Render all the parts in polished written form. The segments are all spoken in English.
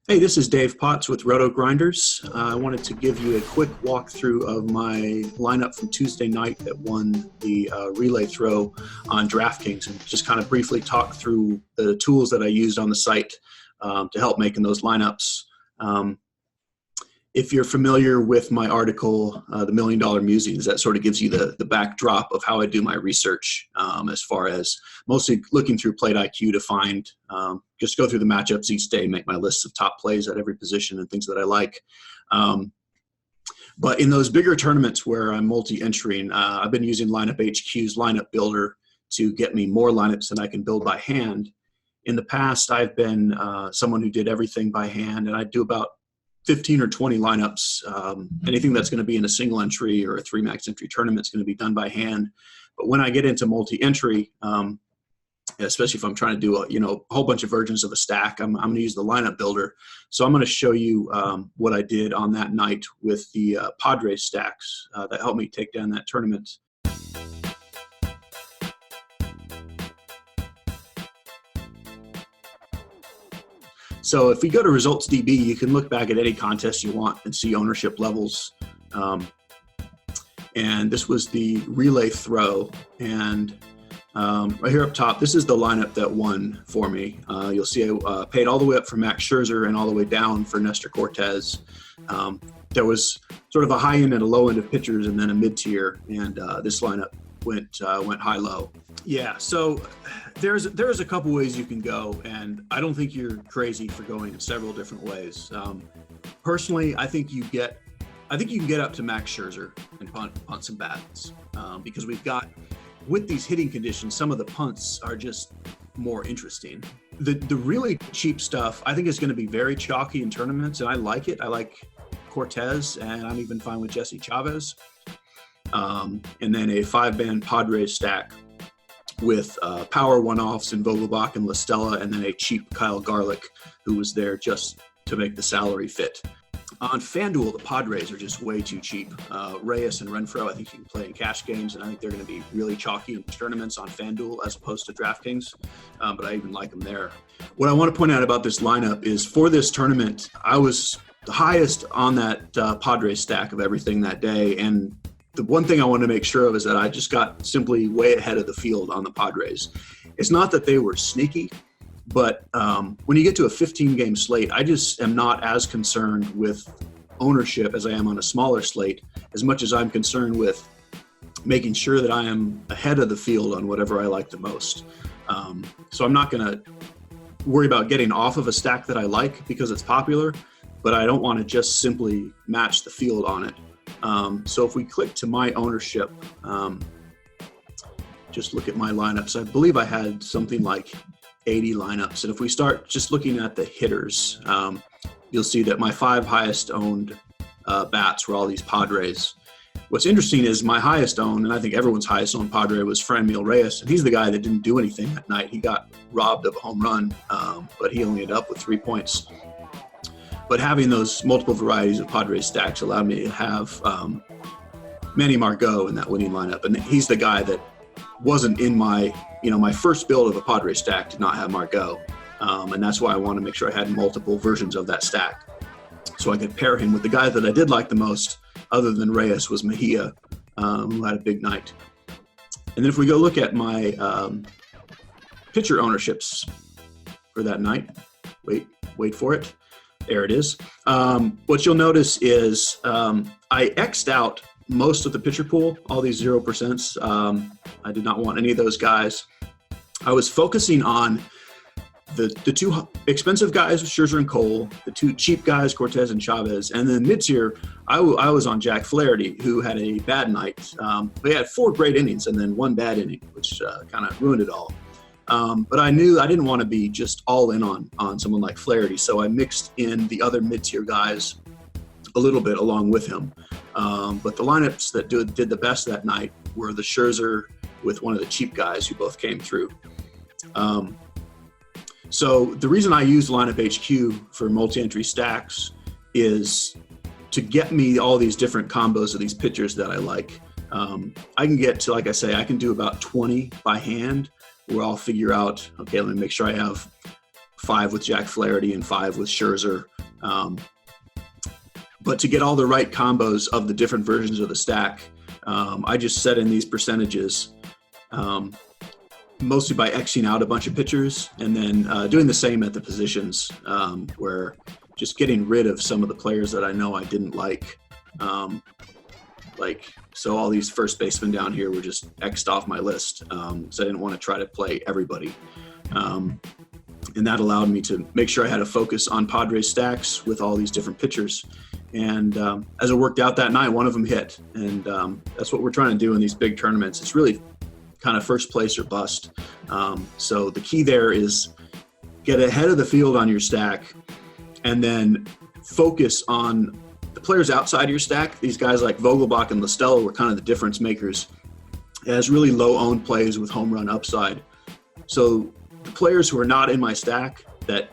Hey, this is Dave Potts with RotoGrinders. I wanted to give you a quick walkthrough of my lineup from Tuesday night that won the relay throw on DraftKings, and just kind of briefly talk through the tools that I used on the site to help making those lineups. If you're familiar with my article, The $1 Million Musings, that sort of gives you the backdrop of how I do my research, as far as mostly looking through Played IQ to find, just go through the matchups each day, make my lists of top plays at every position and things that I like. But in those bigger tournaments where I'm multi-entering, I've been using LineupHQ's lineup builder to get me more lineups than I can build by hand. In the past, I've been someone who did everything by hand, and I do about 15 or 20 lineups. Anything that's going to be in a single entry or a 3-max entry tournament is going to be done by hand. But when I get into multi-entry, especially if I'm trying to do a whole bunch of versions of a stack, I'm going to use the lineup builder. So I'm going to show you what I did on that night with the Padres stacks that helped me take down that tournament. So if we go to Results DB, you can look back at any contest you want and see ownership levels. And this was the relay throw. And right here up top, this is the lineup that won for me. You'll see I paid all the way up for Max Scherzer and all the way down for Nestor Cortez. There was sort of a high end and a low end of pitchers and then a mid-tier. And this lineup went high-low. Yeah, so there's a couple ways you can go, and I don't think you're crazy for going in several different ways. Personally, I think you can get up to Max Scherzer and punt some bats, because we've got, with these hitting conditions, some of the punts are just more interesting. The really cheap stuff I think is going to be very chalky in tournaments, and I like it. I like Cortez, and I'm even fine with Jesse Chavez. And then a 5-man Padres stack with power one-offs in Vogelbach and La Stella, and then a cheap Kyle Garlick who was there just to make the salary fit. On FanDuel, the Padres are just way too cheap. Reyes and Renfroe, I think you can play in cash games, and I think they're going to be really chalky in tournaments on FanDuel as opposed to DraftKings, but I even like them there. What I want to point out about this lineup is for this tournament, I was the highest on that Padres stack of everything that day, and the one thing I wanted to make sure of is that I just got simply way ahead of the field on the Padres. It's not that they were sneaky, but when you get to a 15-game slate, I just am not as concerned with ownership as I am on a smaller slate, as much as I'm concerned with making sure that I am ahead of the field on whatever I like the most. So I'm not going to worry about getting off of a stack that I like because it's popular, but I don't want to just simply match the field on it. So if we click to my ownership, just look at my lineups. I believe I had something like 80 lineups. And if we start just looking at the hitters, you'll see that my 5 highest owned bats were all these Padres. What's interesting is my highest owned, and I think everyone's highest owned Padre, was Franmil Reyes. And he's the guy that didn't do anything that night. He got robbed of a home run, but he only ended up with 3 points. But having those multiple varieties of Padres stacks allowed me to have Manny Margot in that winning lineup. And he's the guy that wasn't in my first build of a Padres stack did not have Margot. And that's why I want to make sure I had multiple versions of that stack, so I could pair him with the guy that I did like the most, other than Reyes, was Mejia, who had a big night. And then if we go look at my pitcher ownerships for that night, wait for it. There it is. What you'll notice is I X'd out most of the pitcher pool, all these 0%. I did not want any of those guys. I was focusing on the 2 expensive guys, Scherzer and Cole, the 2 cheap guys, Cortez and Chavez, and then mid-tier, I was on Jack Flaherty, who had a bad night. He had 4 great innings and then 1 bad inning, which kind of ruined it all. But I knew I didn't want to be just all in on someone like Flaherty, so I mixed in the other mid-tier guys a little bit along with him. But the lineups that did the best that night were the Scherzer with one of the cheap guys who both came through. So the reason I used LineupHQ for multi-entry stacks is to get me all these different combos of these pitchers that I like. I can get to, like I say, I can do about 20 by hand, where I'll figure out, okay, let me make sure I have 5 with Jack Flaherty and 5 with Scherzer. But to get all the right combos of the different versions of the stack, I just set in these percentages, mostly by Xing out a bunch of pitchers and then doing the same at the positions, where just getting rid of some of the players that I know I didn't like. So all these first basemen down here were just X'd off my list. So I didn't want to try to play everybody. And that allowed me to make sure I had a focus on Padres stacks with all these different pitchers. And as it worked out that night, one of them hit. And that's what we're trying to do in these big tournaments. It's really kind of first place or bust. So the key there is get ahead of the field on your stack and then focus on the players outside your stack. These guys like Vogelbach and Listella were kind of the difference makers. It has really low owned plays with home run upside. So the players who are not in my stack that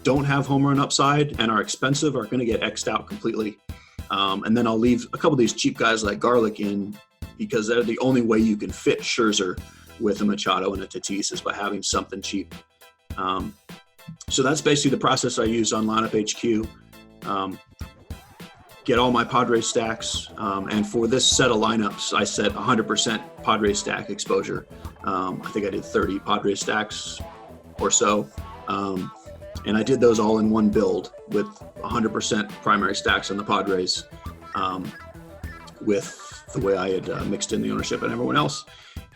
don't have home run upside and are expensive are going to get X'd out completely. And then I'll leave a couple of these cheap guys like Garlic in because they're the only way you can fit Scherzer with a Machado and a Tatis is by having something cheap. So that's basically the process I use on LineupHQ. Get all my Padres stacks. And for this set of lineups, I set 100% Padres stack exposure. I think I did 30 Padres stacks or so. And I did those all in one build with 100% primary stacks on the Padres, with the way I had mixed in the ownership and everyone else.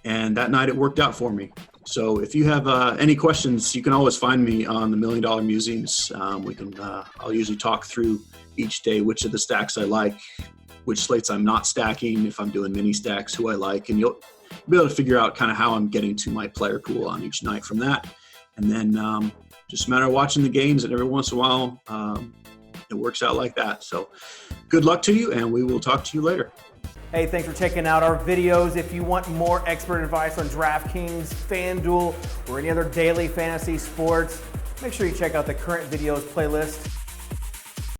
And that night it worked out for me. So if you have any questions, you can always find me on the $1 Million Musings. I'll usually talk through each day which of the stacks I like, which slates I'm not stacking, if I'm doing mini stacks, who I like, and you'll be able to figure out kind of how I'm getting to my player pool on each night from that. And then just a matter of watching the games, and every once in a while it works out like that. So good luck to you, and we will talk to you later. Hey, thanks for checking out our videos. If you want more expert advice on DraftKings, FanDuel, or any other daily fantasy sports, make sure you check out the current videos playlist.